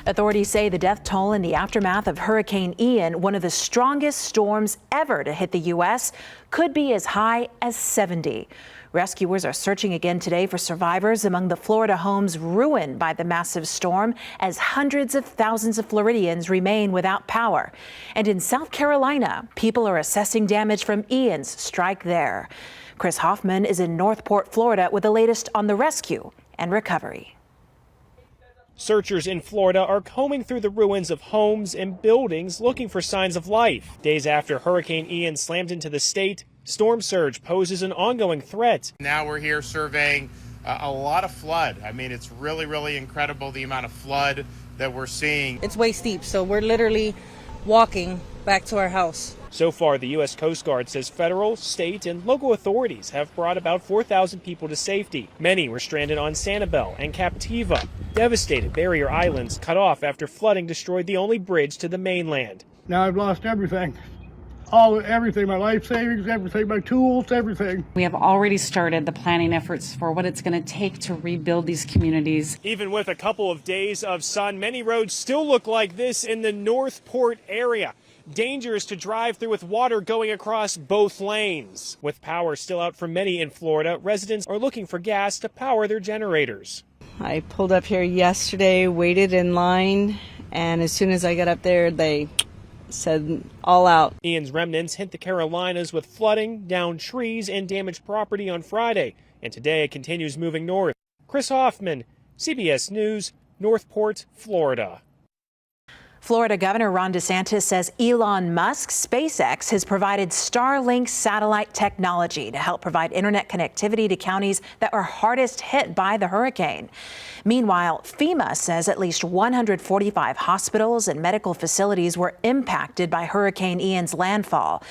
Authorities say the death toll in the aftermath of Hurricane Ian, one of the strongest storms ever to hit the U.S., could be as high as 70. Rescuers are searching again today for survivors among the Florida homes ruined by the massive storm, as hundreds of thousands of Floridians remain without power. And in South Carolina, people are assessing damage from Ian's strike there. Chris Hoffman is in Northport, Florida, with the latest on the rescue and recovery. Searchers in Florida are combing through the ruins of homes and buildings looking for signs of life. Days after Hurricane Ian slammed into the state, storm surge poses an ongoing threat. Now we're here surveying a lot of flood. I mean, it's really incredible the amount of flood that we're seeing. It's way steep, so we're literally walking back to our house. So far, the U.S. Coast Guard says federal, state, and local authorities have brought about 4,000 people to safety. Many were stranded on Sanibel and Captiva. Devastated barrier islands cut off after flooding destroyed the only bridge to the mainland. Now I've lost everything. Everything, my life savings, everything, my tools, everything. We have already started the planning efforts for what it's going to take to rebuild these communities. Even with a couple of days of sun, many roads still look like this in the Northport area. Dangerous to drive through with water going across both lanes. With power still out for many in Florida, residents are looking for gas to power their generators. I pulled up here yesterday, waited in line, and as soon as I got up there, they said all out. Ian's remnants hit the Carolinas with flooding, downed trees, and damaged property on Friday. And today it continues moving north. Chris Hoffman, CBS News, Northport, Florida. Florida Governor Ron DeSantis says Elon Musk's SpaceX has provided Starlink satellite technology to help provide internet connectivity to counties that were hardest hit by the hurricane. Meanwhile, FEMA says at least 145 hospitals and medical facilities were impacted by Hurricane Ian's landfall.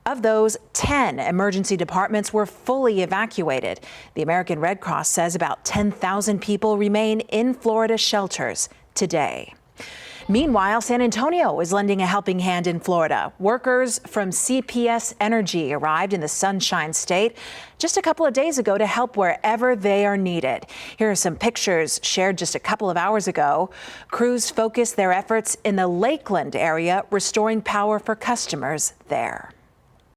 Of those, 10 emergency departments were fully evacuated. The American Red Cross says about 10,000 people remain in Florida shelters today. Meanwhile, San Antonio is lending a helping hand in Florida. Workers from CPS Energy arrived in the Sunshine State just a couple of days ago to help wherever they are needed. Here are some pictures shared just a couple of hours ago. Crews focused their efforts in the Lakeland area, restoring power for customers there.